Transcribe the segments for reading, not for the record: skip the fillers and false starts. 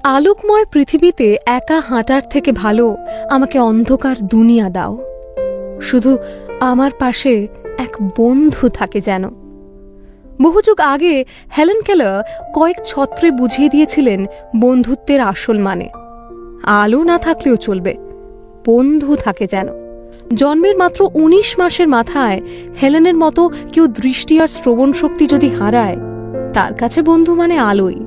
আলোকময় পৃথিবীতে একা হাঁটার থেকে ভালো আমাকে অন্ধকার দুনিয়া দাও। শুধু আমার পাশে এক বন্ধু থাকে যেন। বহু যুগ আগে হেলেন কেলার কয়েক ছত্রে বুঝিয়ে দিয়েছিলেন বন্ধুত্বের আসল মানে। আলো না থাকলেও চলবে, বন্ধু থাকে যেন। জন্মের মাত্র ১৯ মাসের মাথায় হেলেনের মতো কেউ দৃষ্টি আর শ্রবণ শক্তি যদি হারায়, তার কাছে বন্ধু মানে আলোই।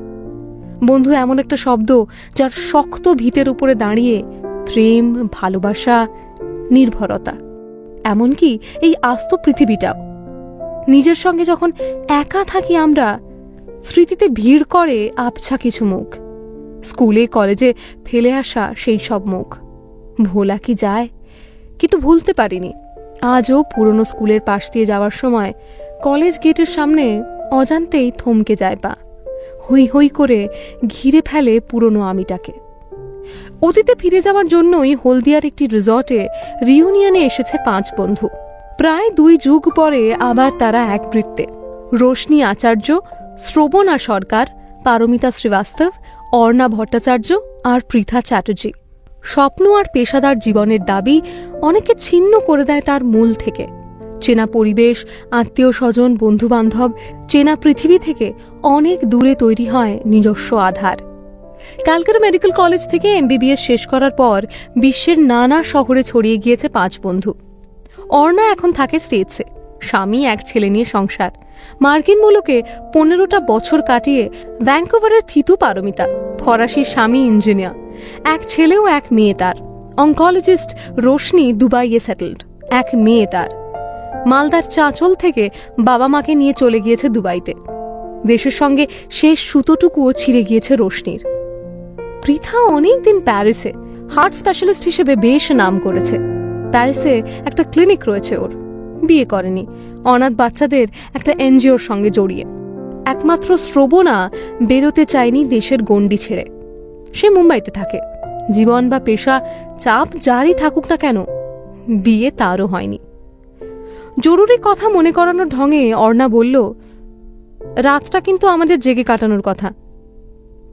বন্ধু এমন একটা শব্দ যার শক্ত ভিতের উপরে দাঁড়িয়ে প্রেম, ভালোবাসা, নির্ভরতা, এমনকি এই আস্ত পৃথিবীটাও। নিজের সঙ্গে যখন একা থাকি আমরা, স্মৃতিতে ভিড় করে আবছা কিছু মুখ। স্কুলে কলেজে ফেলে আসা সেই সব মুখ ভোলা কি যায়? কিন্তু ভুলতে পারিনি। আজও পুরনো স্কুলের পাশ দিয়ে যাওয়ার সময় কলেজ গেটের সামনে অজান্তেই থমকে যায় পা। হই হই করে ঘিরে ফেলে পুরনো আমিটাকে। অতীতে ফিরে যাওয়ার জন্যই হলদিয়ার একটি রিসর্টে রিউনিয়নে এসেছে 5 বন্ধু। প্রায় 2 যুগ পরে আবার তারা এক বৃত্তে। রোশনি আচার্য, শ্রবণা সরকার, পারমিতা শ্রীবাস্তব, অর্ণা ভট্টাচার্য আর পৃথা চ্যাটার্জি। স্বপ্ন আর পেশাদার জীবনের দাবি অনেকে ছিন্ন করে দেয় তার মূল থেকে। চেনা পরিবেশ, আত্মীয় স্বজন, বন্ধু বান্ধব, চেনা পৃথিবী থেকে অনেক দূরে তৈরি হয় নিজস্ব আধার। ক্যালকাটা মেডিকেল কলেজ থেকে MBBS শেষ করার পর বিশ্বের নানা শহরে ছড়িয়ে গিয়েছে 5 বন্ধু। অর্ণা এখন থাকে স্টেটসে, স্বামী, এক ছেলে নিয়ে সংসার। মার্কিন মুলুকে 15টা বছর কাটিয়ে ভ্যাঙ্কুভারের থিতু পারমিতা, ফরাসি স্বামী ইঞ্জিনিয়ার, এক ছেলে ও এক মেয়ে তার। অঙ্কোলজিস্ট রোশনি দুবাইয়ে সেটেলড, এক মেয়ে তার। মালদার চাঁচল থেকে বাবা মাকে নিয়ে চলে গিয়েছে দুবাইতে। দেশের সঙ্গে শেষ সুতোটুকুও ছিঁড়ে গিয়েছে রোশনির। পৃথা অনেকদিন প্যারিসে হার্ট স্পেশালিস্ট হিসেবে বেশ নাম করেছে। প্যারিসে একটা ক্লিনিক রয়েছে ওর। বিয়ে করেনি, অনাথ বাচ্চাদের একটা NGOর সঙ্গে জড়িয়ে। একমাত্র শ্রবণা বেরোতে চায়নি দেশের গণ্ডি ছেড়ে। সে মুম্বাইতে থাকে। জীবন বা পেশা চাপ যারই থাকুক না কেন, বিয়ে তারও হয়নি। জরুরি কথা মনে করানোর ঢঙে অর্ণা বলল, রাতটা কিন্তু আমাদের জেগে কাটানোর কথা।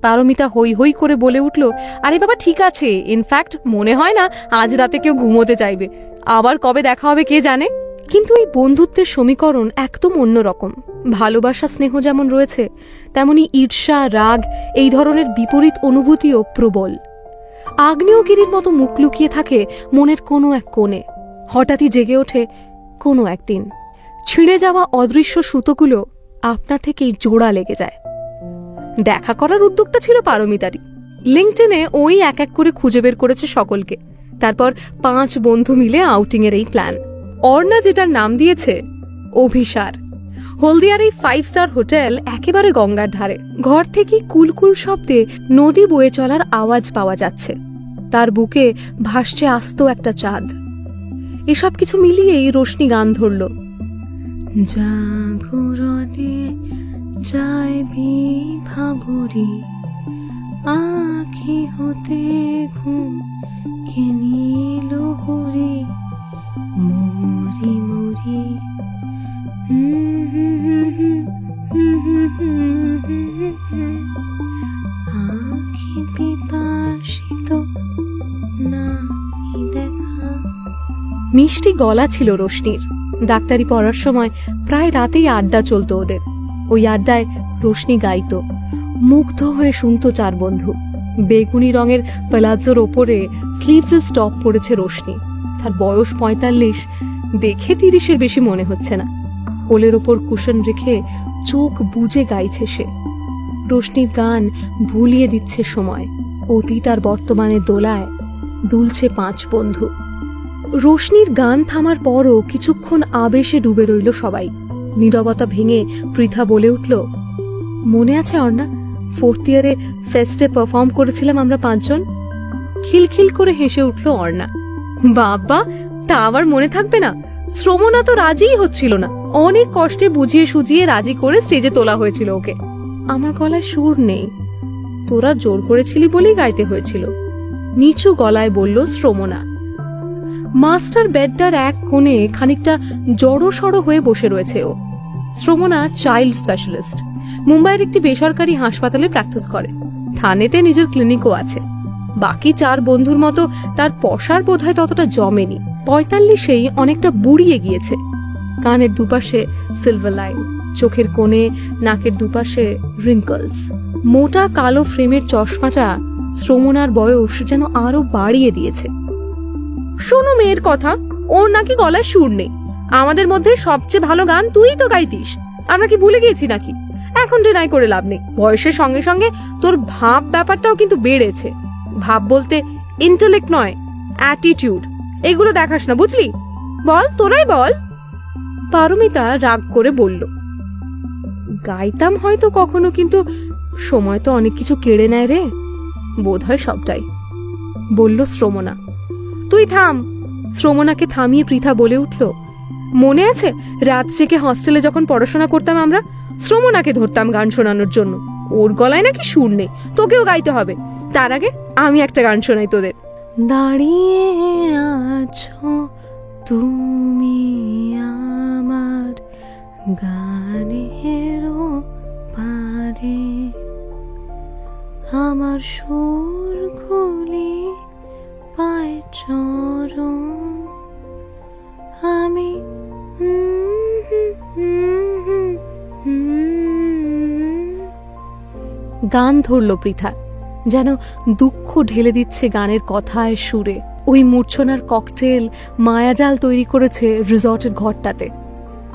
পারমিতা হই হই করে বলে উঠল, আরে বাবা ঠিক আছে, ইনফ্যাক্ট মনে হয় না আজ রাতে কেউ ঘুমোতে চাইবে। আবার কবে দেখা হবে কে জানে। কিন্তু এই বন্ধুত্বের সমীকরণ একদম অন্যরকম। ভালোবাসা, স্নেহ যেমন রয়েছে, তেমনি ঈর্ষা, রাগ, এই ধরনের বিপরীত অনুভূতিও প্রবল। আগ্নেয়গিরির মতো মুখ লুকিয়ে থাকে মনের কোনো এক কোণে। হঠাৎই জেগে ওঠে কোনো একদিন। ছিঁড়ে যাওয়া অদৃশ্য সুতোগুলো আপনা থেকেই জোড়া লেগে যায়। দেখা করার উদ্যোগটা ছিল পারমিতারই। লিঙ্কডইনে ওই এক এক করে খুঁজে বের করেছে সকলকে। তারপর 5 বন্ধু মিলে আউটিংয়ের এই প্ল্যান। অর্ণা যেটার নাম দিয়েছে অভিসার। হলদিয়ার এই 5 স্টার হোটেল একেবারে গঙ্গার ধারে। ঘর থেকে কুলকুল শব্দে নদী বয়ে চলার আওয়াজ পাওয়া যাচ্ছে। তার বুকে ভাসছে আস্ত একটা চাঁদ। এসব কিছু মিলিয়েই রোশনি গান ধরল, জাগরণে যায় বিভাবরী, আখি হতে ঘুম কে নিল হরি, মরি মরি আখি পিপাসিত না দেখা। মিষ্টি গলা ছিল রোশনির। ডাক্তারি পড়ার সময় প্রায় রাতেই আড্ডা চলতো ওদের। ওই আড্ডায় রোশনি গাইত, মুগ্ধ হয়ে শুনত 4 বন্ধু। বেগুনি রঙের প্লাজোর ওপরে স্লিভলেস টপ পরেছে রোশনি। তার বয়স 45, দেখে 30-এর বেশি মনে হচ্ছে না। কোলের ওপর কুশন রেখে চোখ বুজে গাইছে সে। রোশনির গান ভুলিয়ে দিচ্ছে সময়। অতীত আর বর্তমানের দোলায় দুলছে 5 বন্ধু। রোশনির গান থামার পরও কিছুক্ষণ আবেশে ডুবে রইল সবাই। নীরবতা ভেঙে পৃথা বলে উঠল, মনে আছে অর্ণা, 4th ইয়ারে ফেস্টে পারফর্ম করেছিলাম আমরা 5 জন? খিলখিল করে হেসে উঠল অর্ণা। বাবা, তা আবার মনে থাকবে না? শ্রমণা তো রাজিই হচ্ছিল না। অনেক কষ্টে বুঝিয়ে সুজিয়ে রাজি করে স্টেজে তোলা হয়েছিল ওকে। আমার গলায় সুর নেই, তোরা জোর করেছিলি বলেই গাইতে হয়েছিল, নিচু গলায় বলল শ্রমণা। মাস্টার বেডটার এক কোণে খানিকটা জড়সড় হয়ে বসে রয়েছে ও। শ্রমণা চাইল্ড স্পেশালিস্ট। মুম্বাইয়ের একটি বেসরকারি হাসপাতালে প্র্যাকটিস করে। থানেতে নিজের ক্লিনিকও আছে। বাকি 4 বন্ধুর মতো তার পসার বোধহয় ততটা জমেনি। 45-এই অনেকটা বুড়িয়ে গিয়েছে। কানের দুপাশে সিলভার লাইন, চোখের কোণে, নাকের দুপাশে রিঙ্কলস। মোটা কালো ফ্রেমের চশমাটা শ্রমণার বয়স যেন আরো বাড়িয়ে দিয়েছে। শোনো মেয়ের কথা, ওর নাকি গলায় সুর নেই। আমাদের মধ্যে সবচেয়ে ভালো গান তুই তো গাইতিস, আমরা কি ভুলে গিয়েছি নাকি? এখন ডিনাই করে লাভ নেই, বয়সের সঙ্গে সঙ্গে তোর ভাব ব্যাপারটাও কিন্তু বেড়েছে। ভাব বলতে ইন্টেলেক্ট নয়, অ্যাটিটিউড। এগুলো দেখাস না, বুঝলি? বল, তোরাই বল। পারমিতা রাগ করে বলল, গাইতাম হয়তো কখনো, কিন্তু সময় তো অনেক কিছু কেড়ে নেয় রে, বোধ হয় সবটাই, বলল শ্রমণা। তুই থাম। শ্রমণাকে থামিয়ে পৃথা বলে উঠল, মনে আছে রাত জেগে হস্টেলে যখন পড়াশোনা করতাম আমরা, শ্রমণাকে ধরতাম গান শোনানোর জন্য। ওর গলায় নাকি সুর নেই, তোকেও গাইতে হবে। তার আগে আমি একটা গান শোনাই তোদের। দাঁড়িয়ে আছো তুমি আমার গানের পারে, আমার সুরগুলি পায় চরণ, আমি গান ধরল পৃথা, যেন দুঃখ ঢেলে দিচ্ছে গানের কথায় সুরে। ওই মূর্ছনার ককটেল মায়াজাল তৈরি করেছে রিসর্টের ঘরটাতে।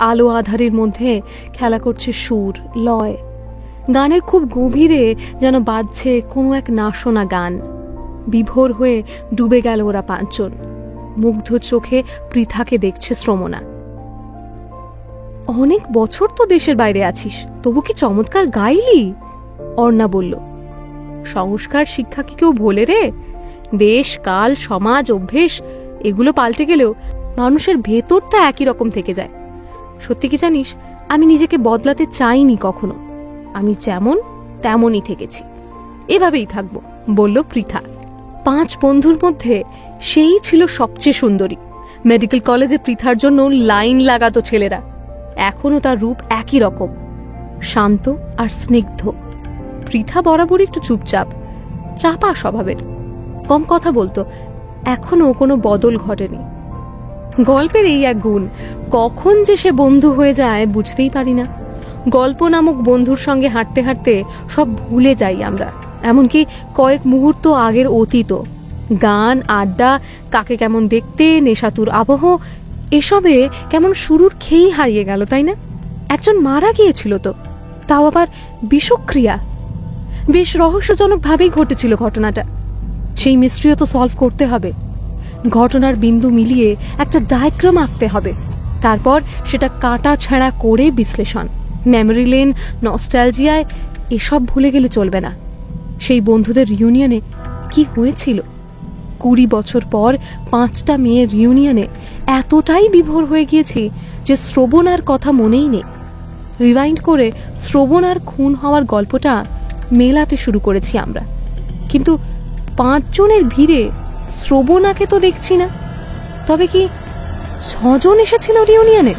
আলো আধারের মধ্যে খেলা করছে সুর, লয়। গানের খুব গভীরে যেন বাজছে কোনো এক নাশোনা গান। বিভোর হয়ে ডুবে গেল ওরা 5 জন। মুগ্ধ চোখে পৃথাকে দেখছে শ্রমণা। অনেক বছর তো দেশের বাইরে আছিস, তবু কি চমৎকার গাইলি, অর্ণা বলল। সংস্কার শিক্ষা কি কেউ ভোলে রে? দেশ, কাল, সমাজ, অভ্যেস এগুলো পাল্টে গেলেও মানুষের ভেতরটা একই রকম থেকে যায়। সত্যি কি জানিস, আমি নিজেকে বদলাতে চাইনি কখনো। আমি যেমন তেমনই থেকেছি, এভাবেই থাকবো, বলল পৃথা। 5 বন্ধুর মধ্যে সেই ছিল সবচেয়ে সুন্দরী। মেডিকেল কলেজে পৃথার জন্য লাইন লাগাতো ছেলেরা। এখনো তার রূপ একই রকম, শান্ত আর স্নিগ্ধ। পৃথা বরাবরই একটু চুপচাপ, চাপা স্বভাবের, কম কথা বলতো। এখনো কোনো বদল ঘটেনি। গল্পের এই এক গুণ, কখন যে সে বন্ধু হয়ে যায় বুঝতেই পারি না। গল্প নামক বন্ধুর সঙ্গে হাঁটতে হাঁটতে সব ভুলে যাই আমরা, এমনকি কয়েক মুহূর্ত আগের অতীত। গান, আড্ডা, কাকে কেমন দেখতে, নেশাতুর আবহ, এসবে কেমন শুরুর খেয়েই হারিয়ে গেল, তাই না? একজন মারা গিয়েছিল তো, তাও আবার বিষক্রিয়া। বেশ রহস্যজনকভাবেই ঘটেছিল ঘটনাটা। সেই মিস্ট্রিও তো সলভ করতে হবে। ঘটনার বিন্দু মিলিয়ে একটা ডায়াগ্রাম আঁকতে হবে, তারপর সেটা কাটা ছেঁড়া করে বিশ্লেষণ। মেমোরি লেন, নস্টালজিয়ায় এসব ভুলে গেলে চলবে না। সেই বন্ধুদের রিউনিয়নে কি হয়েছিল? 20 বছর পর 5টা মেয়ের রিউনিয়নে এতটাই বিভোর হয়ে গিয়েছি যে শ্রবণার কথা মনেই নেই। রিভাইন্ড করে শ্রবণার খুন হওয়ার গল্পটা মেলাতে শুরু করেছি আমরা, কিন্তু 5 জনের ভিড়ে শ্রবণাকে তো দেখছি না। তবে কি 6 জন এসেছিল রিউনিয়নে?